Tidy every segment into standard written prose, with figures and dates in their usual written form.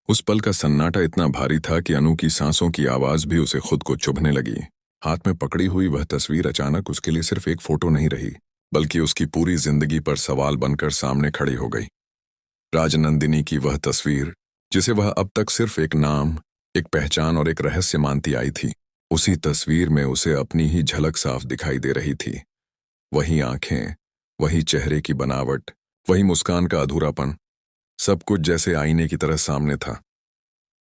उस पल का सन्नाटा इतना भारी था कि अनु की सांसों की आवाज भी उसे खुद को चुभने लगी। हाथ में पकड़ी हुई वह तस्वीर अचानक उसके लिए सिर्फ एक फोटो नहीं रही, बल्कि उसकी पूरी जिंदगी पर सवाल बनकर सामने खड़ी हो गई। राजनंदिनी की वह तस्वीर, जिसे वह अब तक सिर्फ एक नाम, एक पहचान और एक रहस्य मानती आई थी, उसी तस्वीर में उसे अपनी ही झलक साफ दिखाई दे रही थी। वही आंखें, वही चेहरे की बनावट, वही मुस्कान का अधूरापन, सब कुछ जैसे आईने की तरह सामने था।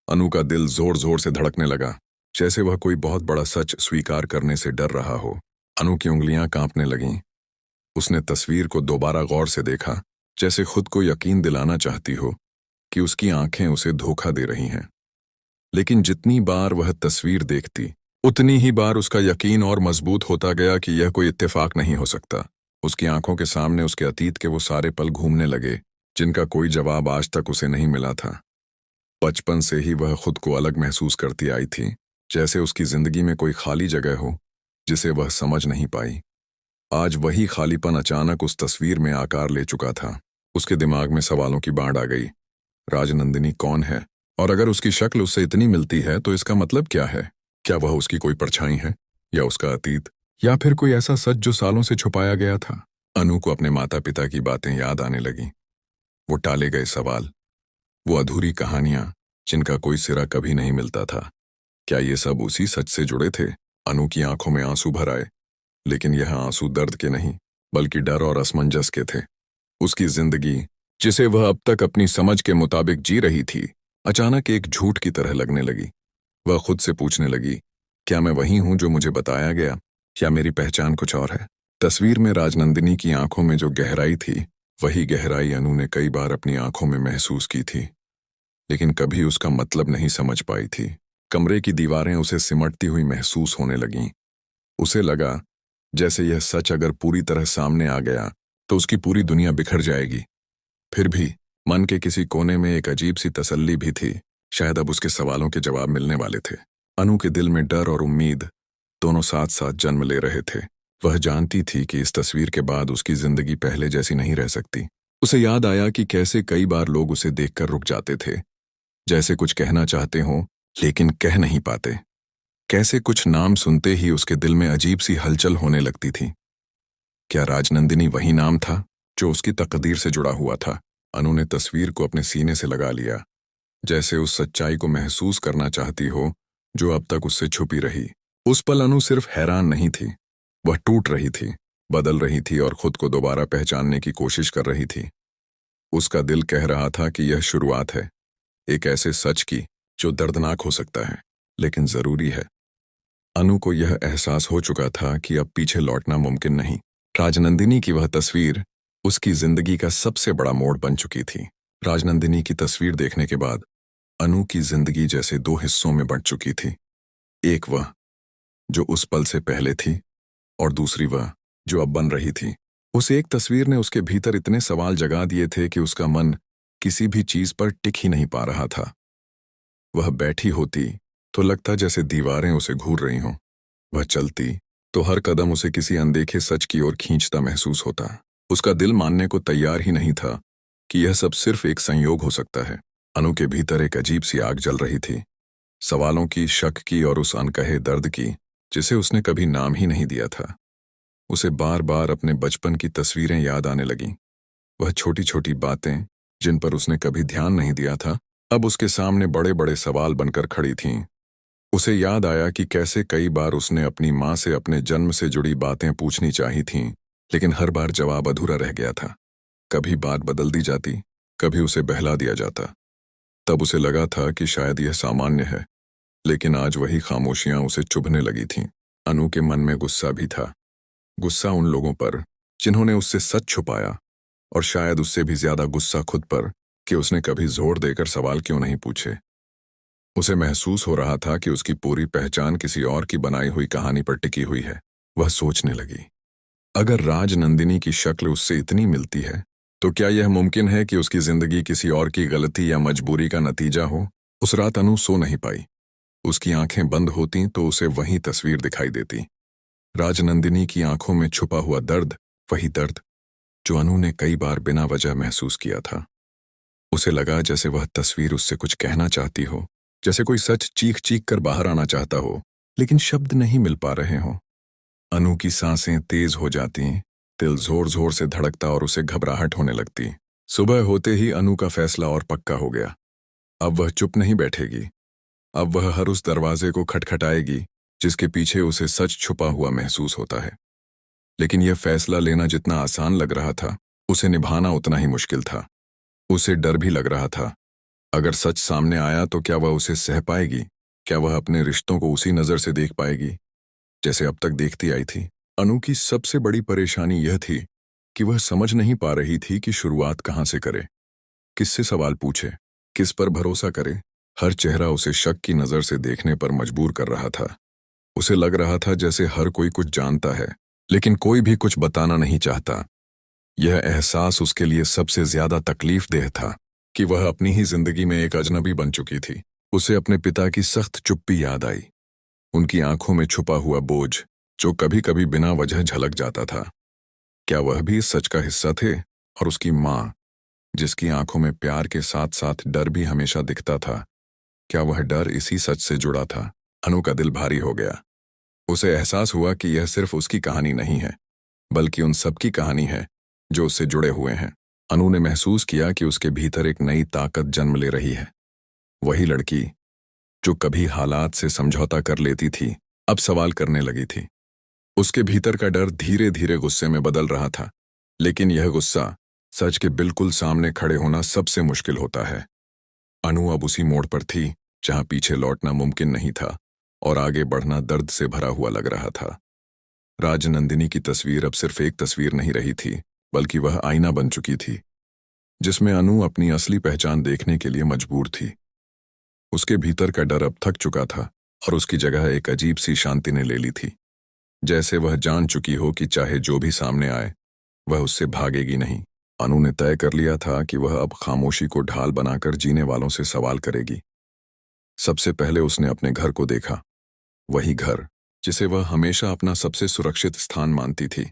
अनु का दिल जोर जोर से धड़कने लगा, जैसे वह कोई बहुत बड़ा सच स्वीकार करने से डर रहा हो। अनु की उंगलियां कांपने लगीं। उसने तस्वीर को दोबारा गौर से देखा, जैसे खुद को यकीन दिलाना चाहती हो कि उसकी आंखें उसे धोखा दे रही हैं। लेकिन जितनी बार वह तस्वीर देखती, उतनी ही बार उसका यकीन और मजबूत होता गया कि यह कोई इत्तेफाक नहीं हो सकता। उसकी आंखों के सामने उसके अतीत के वो सारे पल घूमने लगे, जिनका कोई जवाब आज तक उसे नहीं मिला था। बचपन से ही वह खुद को अलग महसूस करती आई थी, जैसे उसकी जिंदगी में कोई खाली जगह हो जिसे वह समझ नहीं पाई। आज वही खालीपन अचानक उस तस्वीर में आकार ले चुका था। उसके दिमाग में सवालों की बाढ़ आ गई। राजनंदिनी कौन है? और अगर उसकी शक्ल उससे इतनी मिलती है तो इसका मतलब क्या है? क्या वह उसकी कोई परछाई है, या उसका अतीत, या फिर कोई ऐसा सच जो सालों से छुपाया गया था? अनु को अपने माता पिता की बातें याद आने लगीं। वो टाले गए सवाल, वो अधूरी कहानियां जिनका कोई सिरा कभी नहीं मिलता था। क्या ये सब उसी सच से जुड़े थे? अनु की आंखों में आंसू भर आए, लेकिन यह आंसू दर्द के नहीं, बल्कि डर और असमंजस के थे। उसकी जिंदगी, जिसे वह अब तक अपनी समझ के मुताबिक जी रही थी, अचानक एक झूठ की तरह लगने लगी। वह खुद से पूछने लगी, क्या मैं वही हूं जो मुझे बताया गया, या मेरी पहचान कुछ और है? तस्वीर में राजनंदिनी की आंखों में जो गहराई थी, वही गहराई अनु ने कई बार अपनी आंखों में महसूस की थी, लेकिन कभी उसका मतलब नहीं समझ पाई थी। कमरे की दीवारें उसे सिमटती हुई महसूस होने लगीं। उसे लगा जैसे यह सच अगर पूरी तरह सामने आ गया तो उसकी पूरी दुनिया बिखर जाएगी। फिर भी मन के किसी कोने में एक अजीब सी तसल्ली भी थी, शायद अब उसके सवालों के जवाब मिलने वाले थे। अनु के दिल में डर और उम्मीद दोनों साथ साथ जन्म ले रहे थे। वह जानती थी कि इस तस्वीर के बाद उसकी जिंदगी पहले जैसी नहीं रह सकती। उसे याद आया कि कैसे कई बार लोग उसे देखकर रुक जाते थे, जैसे कुछ कहना चाहते हों लेकिन कह नहीं पाते। कैसे कुछ नाम सुनते ही उसके दिल में अजीब सी हलचल होने लगती थी। क्या राजनंदिनी वही नाम था जो उसकी तकदीर से जुड़ा हुआ था? अनु ने तस्वीर को अपने सीने से लगा लिया, जैसे उस सच्चाई को महसूस करना चाहती हो जो अब तक उससे छुपी रही। उस पल अनु सिर्फ हैरान नहीं थी, वह टूट रही थी, बदल रही थी और खुद को दोबारा पहचानने की कोशिश कर रही थी। उसका दिल कह रहा था कि यह शुरुआत है, एक ऐसे सच की जो दर्दनाक हो सकता है, लेकिन जरूरी है। अनु को यह एहसास हो चुका था कि अब पीछे लौटना मुमकिन नहीं। राजनंदिनी की वह तस्वीर उसकी जिंदगी का सबसे बड़ा मोड़ बन चुकी थी। राजनंदिनी की तस्वीर देखने के बाद अनु की जिंदगी जैसे दो हिस्सों में बंट चुकी थी। एक वह जो उस पल से पहले थी, और दूसरी वह जो अब बन रही थी। उस एक तस्वीर ने उसके भीतर इतने सवाल जगा दिए थे कि उसका मन किसी भी चीज पर टिक ही नहीं पा रहा था। वह बैठी होती तो लगता जैसे दीवारें उसे घूर रही हों। वह चलती तो हर कदम उसे किसी अनदेखे सच की ओर खींचता महसूस होता। उसका दिल मानने को तैयार ही नहीं था कि यह सब सिर्फ एक संयोग हो सकता है। अनु के भीतर एक अजीब सी आग जल रही थी, सवालों की, शक की और उस अनकहे दर्द की जिसे उसने कभी नाम ही नहीं दिया था। उसे बार बार अपने बचपन की तस्वीरें याद आने लगीं। वह छोटी छोटी बातें जिन पर उसने कभी ध्यान नहीं दिया था, अब उसके सामने बड़े बड़े सवाल बनकर खड़ी थीं। उसे याद आया कि कैसे कई बार उसने अपनी माँ से अपने जन्म से जुड़ी बातें पूछनी चाही थीं, लेकिन हर बार जवाब अधूरा रह गया था। कभी बात बदल दी जाती, कभी उसे बहला दिया जाता। तब उसे लगा था कि शायद यह सामान्य है, लेकिन आज वही खामोशियां उसे चुभने लगी थीं। अनु के मन में गुस्सा भी था, गुस्सा उन लोगों पर जिन्होंने उससे सच छुपाया, और शायद उससे भी ज्यादा गुस्सा खुद पर कि उसने कभी जोर देकर सवाल क्यों नहीं पूछे। उसे महसूस हो रहा था कि उसकी पूरी पहचान किसी और की बनाई हुई कहानी पर टिकी हुई है। वह सोचने लगी, अगर राजनंदिनी की शक्ल उससे इतनी मिलती है तो क्या यह मुमकिन है कि उसकी जिंदगी किसी और की गलती या मजबूरी का नतीजा हो? उस रात अनु सो नहीं पाई। उसकी आंखें बंद होती तो उसे वही तस्वीर दिखाई देती, राजनंदिनी की आंखों में छुपा हुआ दर्द, वही दर्द जो अनु ने कई बार बिना वजह महसूस किया था। उसे लगा जैसे वह तस्वीर उससे कुछ कहना चाहती हो, जैसे कोई सच चीख चीख कर बाहर आना चाहता हो, लेकिन शब्द नहीं मिल पा रहे हों। अनु की सांसें तेज हो जाती, दिल जोर जोर से धड़कता और उसे घबराहट होने लगती। सुबह होते ही अनु का फैसला और पक्का हो गया। अब वह चुप नहीं बैठेगी। अब वह हर उस दरवाजे को खटखटाएगी जिसके पीछे उसे सच छुपा हुआ महसूस होता है। लेकिन यह फैसला लेना जितना आसान लग रहा था, उसे निभाना उतना ही मुश्किल था। उसे डर भी लग रहा था। अगर सच सामने आया तो क्या वह उसे सह पाएगी? क्या वह अपने रिश्तों को उसी नज़र से देख पाएगी जैसे अब तक देखती आई थी? अनु की सबसे बड़ी परेशानी यह थी कि वह समझ नहीं पा रही थी कि शुरुआत कहाँ से करे, किससे सवाल पूछे, किस पर भरोसा करे। हर चेहरा उसे शक की नज़र से देखने पर मजबूर कर रहा था। उसे लग रहा था जैसे हर कोई कुछ जानता है, लेकिन कोई भी कुछ बताना नहीं चाहता। यह एहसास उसके लिए सबसे ज्यादा तकलीफदेह था कि वह अपनी ही जिंदगी में एक अजनबी बन चुकी थी। उसे अपने पिता की सख्त चुप्पी याद आई, उनकी आंखों में छुपा हुआ बोझ जो कभी कभी बिना वजह झलक जाता था। क्या वह भी इस सच का हिस्सा थे? और उसकी माँ, जिसकी आंखों में प्यार के साथ साथ डर भी हमेशा दिखता था, क्या वह डर इसी सच से जुड़ा था? अनु का दिल भारी हो गया। उसे एहसास हुआ कि यह सिर्फ उसकी कहानी नहीं है, बल्कि उन सबकी कहानी है जो उससे जुड़े हुए हैं। अनु ने महसूस किया कि उसके भीतर एक नई ताकत जन्म ले रही है। वही लड़की जो कभी हालात से समझौता कर लेती थी, अब सवाल करने लगी थी। उसके भीतर का डर धीरे धीरे गुस्से में बदल रहा था, लेकिन यह गुस्सा सच के बिल्कुल सामने खड़े होना सबसे मुश्किल होता है। अनु अब उसी मोड़ पर थी जहां पीछे लौटना मुमकिन नहीं था और आगे बढ़ना दर्द से भरा हुआ लग रहा था। राजनंदिनी की तस्वीर अब सिर्फ एक तस्वीर नहीं रही थी, बल्कि वह आईना बन चुकी थी जिसमें अनु अपनी असली पहचान देखने के लिए मजबूर थी। उसके भीतर का डर अब थक चुका था और उसकी जगह एक अजीब सी शांति ने ले ली थी, जैसे वह जान चुकी हो कि चाहे जो भी सामने आए वह उससे भागेगी नहीं। अनु ने तय कर लिया था कि वह अब खामोशी को ढाल बनाकर जीने वालों से सवाल करेगी। सबसे पहले उसने अपने घर को देखा, वही घर जिसे वह हमेशा अपना सबसे सुरक्षित स्थान मानती थी।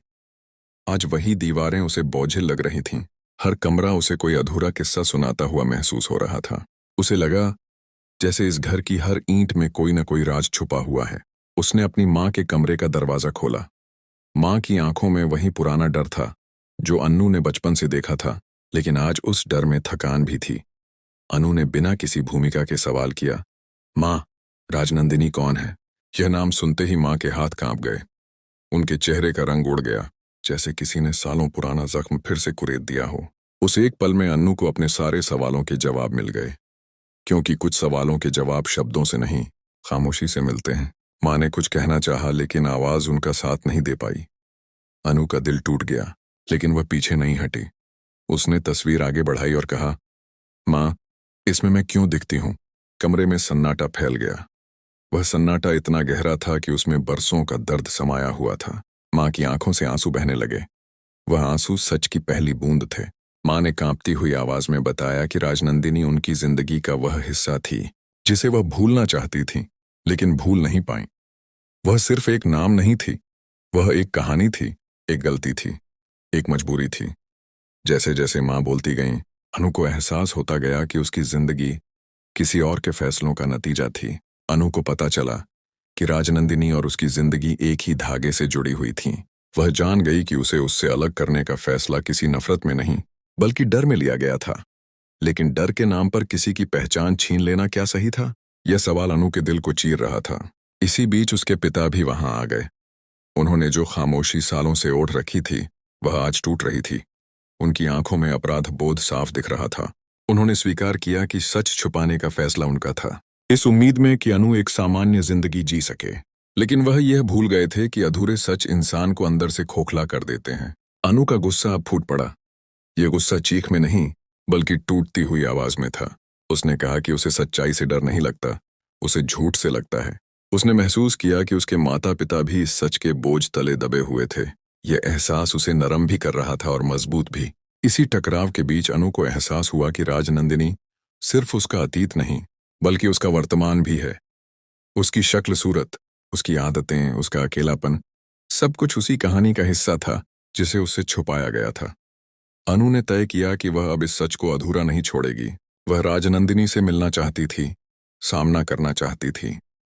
आज वही दीवारें उसे बोझिल लग रही थीं। हर कमरा उसे कोई अधूरा किस्सा सुनाता हुआ महसूस हो रहा था। उसे लगा जैसे इस घर की हर ईंट में कोई न कोई राज छुपा हुआ है। उसने अपनी माँ के कमरे का दरवाजा खोला। माँ की आंखों में वही पुराना डर था जो अन्नू ने बचपन से देखा था, लेकिन आज उस डर में थकान भी थी। अनु ने बिना किसी भूमिका के सवाल किया, माँ, राजनंदिनी कौन है? यह नाम सुनते ही माँ के हाथ कांप गए। उनके चेहरे का रंग उड़ गया, जैसे किसी ने सालों पुराना जख्म फिर से कुरेद दिया हो। उस एक पल में अन्नू को अपने सारे सवालों के जवाब मिल गए, क्योंकि कुछ सवालों के जवाब शब्दों से नहीं, खामोशी से मिलते हैं। माँ ने कुछ कहना चाहा, लेकिन आवाज उनका साथ नहीं दे पाई। अनु का दिल टूट गया, लेकिन वह पीछे नहीं हटी। उसने तस्वीर आगे बढ़ाई और कहा, माँ, इसमें मैं क्यों दिखती हूँ? कमरे में सन्नाटा फैल गया। वह सन्नाटा इतना गहरा था कि उसमें बरसों का दर्द समाया हुआ था। माँ की आंखों से आंसू बहने लगे। वह आंसू सच की पहली बूंद थे। माँ ने कांपती हुई आवाज में बताया कि राजनंदिनी उनकी जिंदगी का वह हिस्सा थी जिसे वह भूलना चाहती थी, लेकिन भूल नहीं पाई। वह सिर्फ एक नाम नहीं थी, वह एक कहानी थी, एक गलती थी, एक मजबूरी थी। जैसे जैसे माँ बोलती गईं, अनु को एहसास होता गया कि उसकी जिंदगी किसी और के फैसलों का नतीजा थी। अनु को पता चला कि राजनंदिनी और उसकी जिंदगी एक ही धागे से जुड़ी हुई थीं। वह जान गई कि उसे उससे अलग करने का फैसला किसी नफरत में नहीं, बल्कि डर में लिया गया था। लेकिन डर के नाम पर किसी की पहचान छीन लेना क्या सही था? यह सवाल अनु के दिल को चीर रहा था। इसी बीच उसके पिता भी वहां आ गए। उन्होंने जो खामोशी सालों से ओढ़ रखी थी, वह आज टूट रही थी। उनकी आंखों में अपराध बोध साफ दिख रहा था। उन्होंने स्वीकार किया कि सच छुपाने का फैसला उनका था, इस उम्मीद में कि अनु एक सामान्य जिंदगी जी सके। लेकिन वह यह भूल गए थे कि अधूरे सच इंसान को अंदर से खोखला कर देते हैं। अनु का गुस्सा अब फूट पड़ा। यह गुस्सा चीख में नहीं, बल्कि टूटती हुई आवाज में था। उसने कहा कि उसे सच्चाई से डर नहीं लगता, उसे झूठ से लगता है। उसने महसूस किया कि उसके माता पिता भी इस सच के बोझ तले दबे हुए थे। यह एहसास उसे नरम भी कर रहा था और मजबूत भी। इसी टकराव के बीच अनु को एहसास हुआ कि राजनंदिनी सिर्फ उसका अतीत नहीं, बल्कि उसका वर्तमान भी है। उसकी शक्ल सूरत, उसकी आदतें, उसका अकेलापन, सब कुछ उसी कहानी का हिस्सा था जिसे उससे छुपाया गया था। अनु ने तय किया कि वह अब इस सच को अधूरा नहीं छोड़ेगी। वह राजनंदिनी से मिलना चाहती थी, सामना करना चाहती थी।